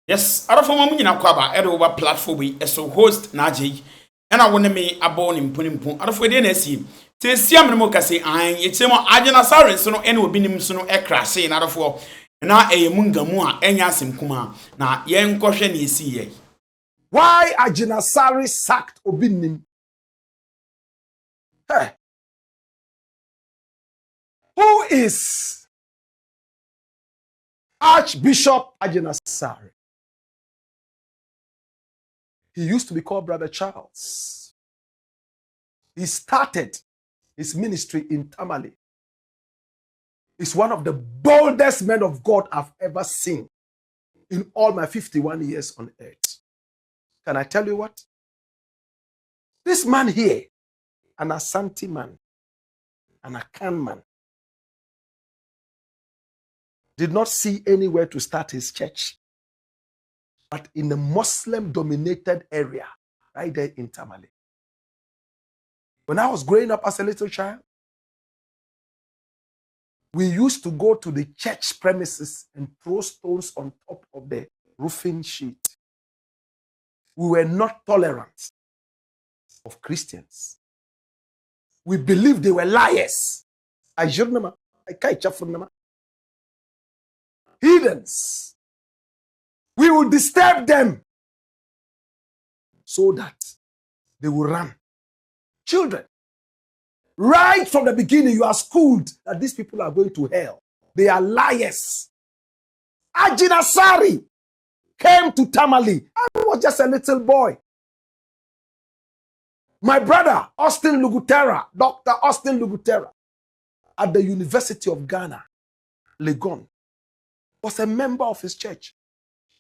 Yes, out of a moment in a quaba, over platform, as so host Naji, and I want me a bone in Punimpu, out of a DNSC. Say, Siam Mokasi, it's a more Ajinasari, so no any Obinim so a crash, out of war. And now a Mungamua, and Yasim Kuma. Now, young caution is see. Why Ajinasari sacked Obinim? Hey. Who is Archbishop Ajinasari? He used to be called Brother Charles. He started his ministry in Tamale. He's one of the boldest men of God I've ever seen in all my 51 years on earth. Can I tell you what? This man here, an Asante man, an Akan man, did not see anywhere to start his church, but in a Muslim-dominated area, right there in Tamale. When I was growing up as a little child, we used to go to the church premises and throw stones on top of the roofing sheet. We were not tolerant of Christians. We believed they were liars. Heathens. We would disturb them so that they will run. Children, right from the beginning, you are schooled that these people are going to hell. They are liars. Ajinasari came to Tamale. I was just a little boy. My brother, Austin Lugutera, Dr. Austin Lugutera, at the University of Ghana, Legon, was a member of his church.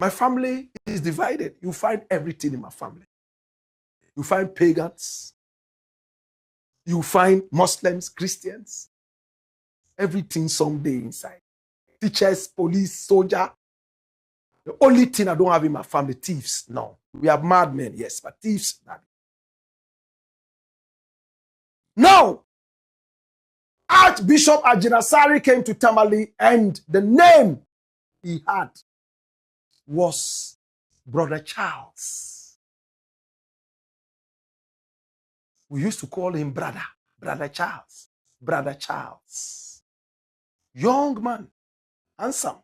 My family is divided. You find everything in my family. You find pagans. You find Muslims, Christians. Everything someday inside. Teachers, police, soldier. The only thing I don't have in my family, thieves. No. We have madmen, yes, but thieves, not. No. Archbishop Ajinasari came to Tamale, and the name he had was Brother Charles. We used to call him Brother Charles, Brother Charles. Young man, handsome.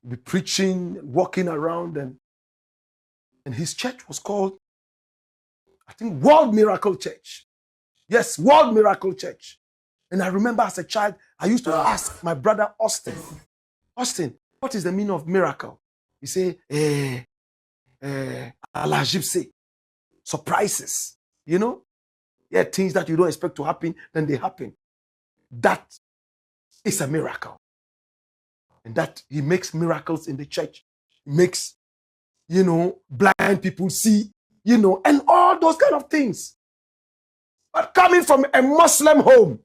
Be preaching, walking around, and his church was called, I think, World Miracle Church. Yes, World Miracle Church. And I remember as a child, I used to ask my brother Austin, what is the meaning of miracle? He say, Allah say, surprises. You know? Yeah, things that you don't expect to happen, then they happen. That is a miracle. And that he makes miracles in the church. He makes, blind people see, and all those kind of things. But coming from a Muslim home.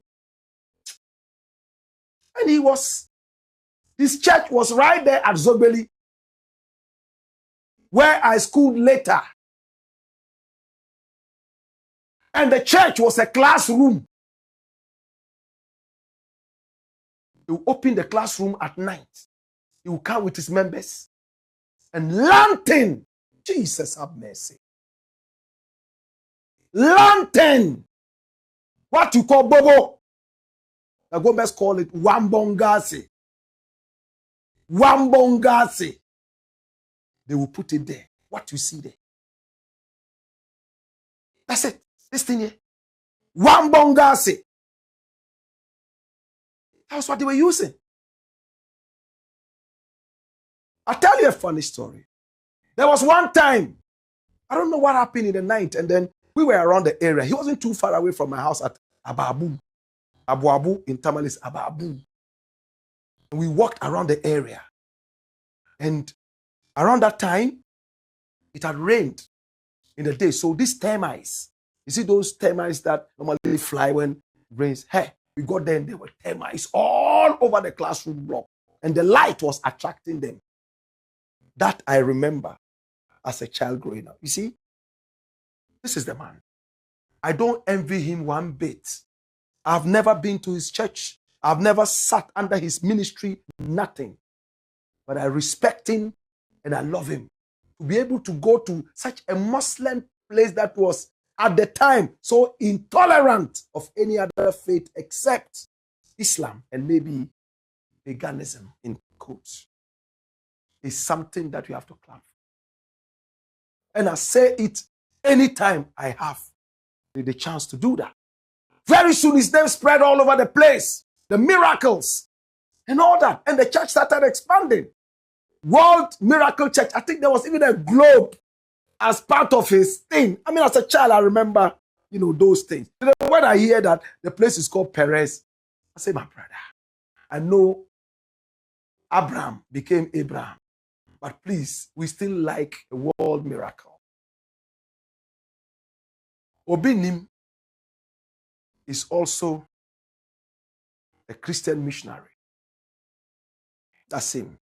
And his church was right there at Zobeli, where I schooled later. And the church was a classroom. He would open the classroom at night. He would come with his members. And lantern. Jesus have mercy. Lantern. What you call bobo. The Gomez call it wambongasi. Wambongasi. They will put it there. What you see there. That's it. This thing here. Wambongasi. That's what they were using. I'll tell you a funny story. There was one time, I don't know what happened in the night, and then we were around the area. He wasn't too far away from my house at Ababu. Abu Abu in Tamale is Ababu. And we walked around the area. And around that time, it had rained in the day. So these termites, you see those termites that normally fly when it rains? Hey, we got there and there were termites all over the classroom block. And the light was attracting them. That I remember as a child growing up. You see, this is the man. I don't envy him one bit. I've never been to his church. I've never sat under his ministry, nothing. But I respect him and I love him. To be able to go to such a Muslim place that was at the time so intolerant of any other faith except Islam and maybe paganism in quotes is something that you have to clap. And I say it anytime I have the chance to do that. Very soon his name spread all over the place. The miracles and all that. And the church started expanding. World Miracle Church. I think there was even a globe as part of his thing. I mean, as a child, I remember, those things. When I hear that the place is called Perez, I say, my brother, I know Abraham became Abraham, but please, we still like a world miracle. Obinim is also a Christian missionary. That's him.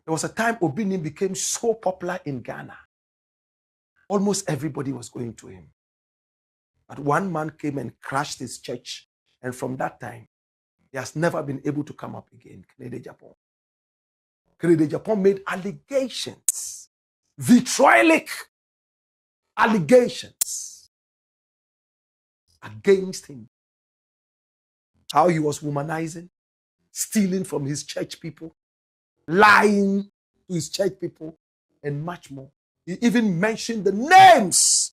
There was a time Obinim became so popular in Ghana. Almost everybody was going to him. But one man came and crashed his church. And from that time, he has never been able to come up again. Canada, Japan. Canada, Japan made allegations. Vitriolic allegations against him. How he was womanizing, stealing from his church people, lying to his church people, and much more. He even mentioned the names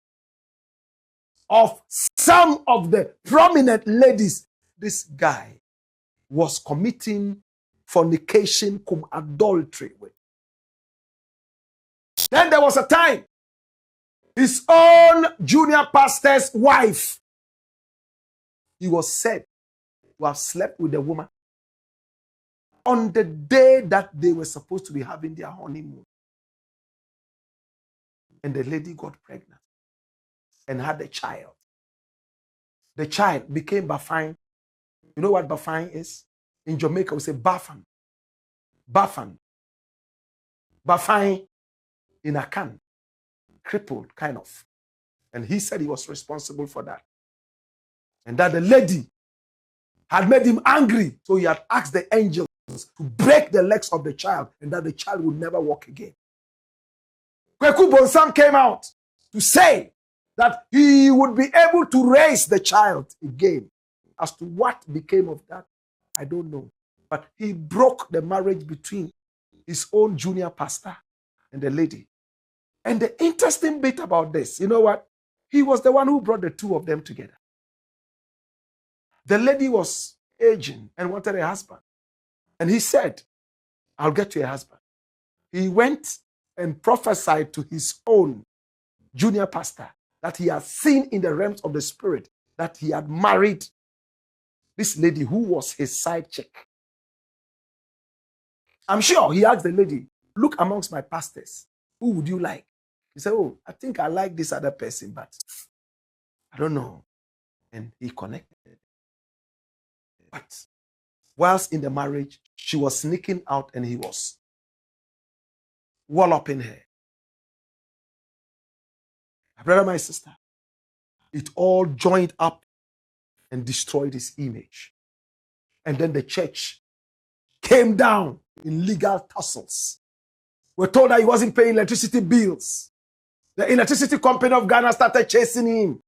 of some of the prominent ladies this guy was committing fornication cum adultery with. Then there was a time his own junior pastor's wife, he was said to have slept with the woman on the day that they were supposed to be having their honeymoon. And the lady got pregnant and had a child. The child became Bafine. You know what Bafine is? In Jamaica, we say Bafan. Bafan. Bafine in a can. Crippled, kind of. And he said he was responsible for that. And that the lady had made him angry. So he had asked the angels to break the legs of the child and that the child would never walk again. Kweku Bonsam came out to say that he would be able to raise the child again. As to what became of that, I don't know. But he broke the marriage between his own junior pastor and the lady. And the interesting bit about this, you know what? He was the one who brought the two of them together. The lady was aging and wanted a husband. And he said, I'll get you a husband. He went and prophesied to his own junior pastor that he had seen in the realms of the spirit that he had married this lady who was his side chick. I'm sure he asked the lady, look amongst my pastors, who would you like? He said, oh, I think I like this other person, but I don't know. And he connected. But whilst in the marriage, she was sneaking out and he was walloping her. My brother, my sister, it all joined up and destroyed his image. And then the church came down in legal tussles. We're told that he wasn't paying electricity bills. The electricity company of Ghana started chasing him.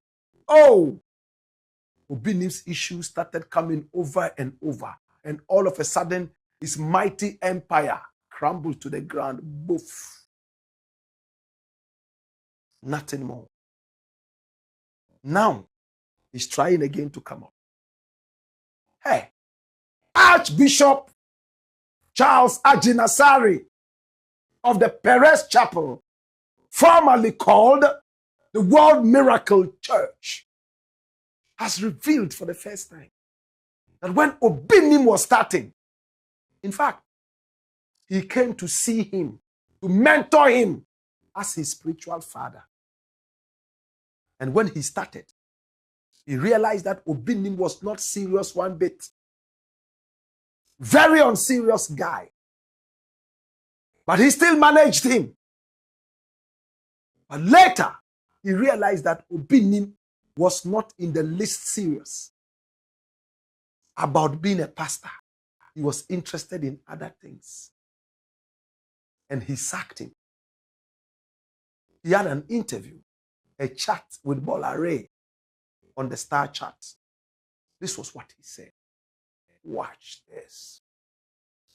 Oh, Obinim's issues started coming over and over. And all of a sudden, his mighty empire crumbled to the ground. Boof. Nothing more. Now, he's trying again to come up. Hey, Archbishop Charles Ajinasari of the Perez Chapel, formerly called the World Miracle Church, has revealed for the first time that when Obinim was starting, in fact, he came to see him, to mentor him as his spiritual father. And when he started, he realized that Obinim was not serious one bit. Very unserious guy. But he still managed him. But later, he realized that Obinim was not in the least serious about being a pastor. He was interested in other things. and he sacked him. He had an interview, a chat with Bløødy on the Star Chat. This was what he said. Watch this.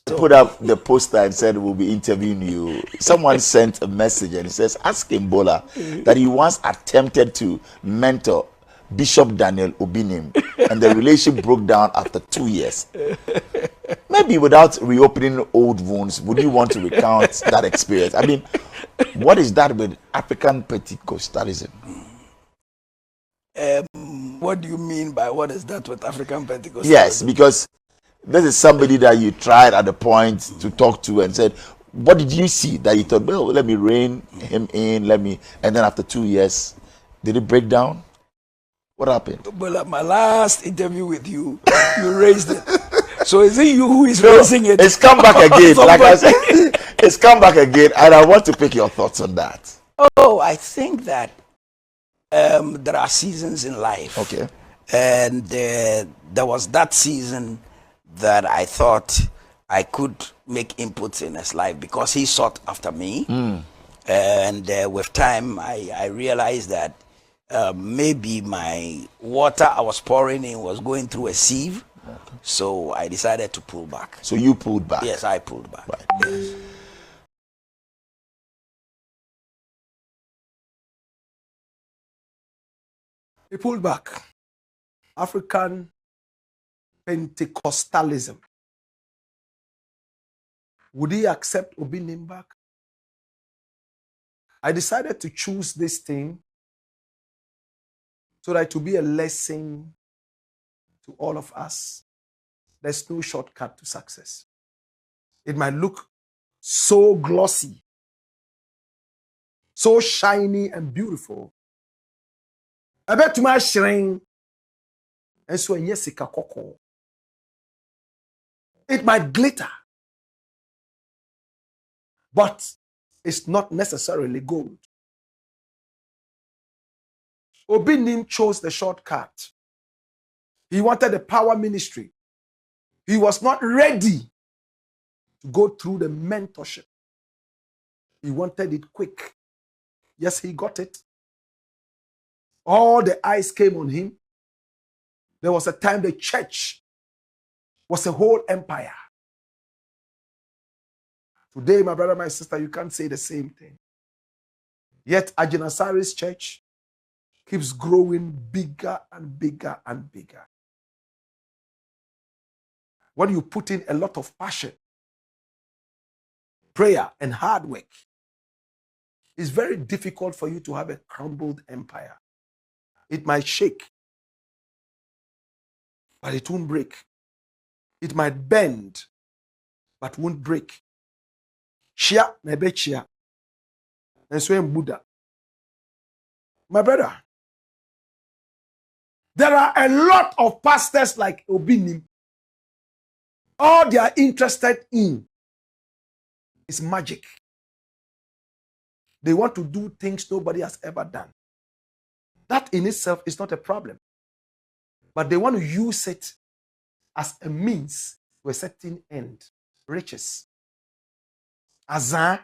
Put up the poster and said we'll be interviewing you. Someone sent a message and it says, ask Bola that he once attempted to mentor Bishop Daniel Obinim and the relationship broke down after 2 years. Maybe without reopening old wounds, would you want to recount that experience? I mean, what is that with African Pentecostalism? What do you mean by what is that with African Pentecostalism? Yes, because this is somebody that you tried at the point to talk to and said, what did you see that you thought, well, let me rein him in, and then after 2 years, did it break down? What happened? Well, at my last interview with you, you raised it. So is it you who is raising it? It's come back again. Like I said, it's come back again, and I want to pick your thoughts on that. Oh, I think that there are seasons in life. Okay. And there was that season that I thought I could make inputs in his life because he sought after me. And with time, I realized that maybe my water I was pouring in was going through a sieve. Okay. So I decided to pull back. So you pulled back? Yes, I pulled back. Right. Yes. He pulled back. African Pentecostalism. Would he accept Obinim back? I decided to choose this thing so that it will be a lesson to all of us. There's no shortcut to success. It might look so glossy, so shiny and beautiful. I bet to my shrine. And so yesika koko. It might glitter, but it's not necessarily gold. Obinim chose the shortcut. He wanted the power ministry. He was not ready to go through the mentorship. He wanted it quick. Yes, he got it. All the eyes came on him. There was a time the church was a whole empire. Today, my brother, my sister, you can't say the same thing. Yet Ajinasari's church keeps growing bigger and bigger and bigger. When you put in a lot of passion, prayer, and hard work, it's very difficult for you to have a crumbled empire. It might shake, but it won't break. It might bend, but won't break. Chia, nebe chia. And so in Buddha. My brother, there are a lot of pastors like Obinim. All they are interested in is magic. They want to do things nobody has ever done. That in itself is not a problem. But they want to use it as a means to a certain end. Riches. Azan.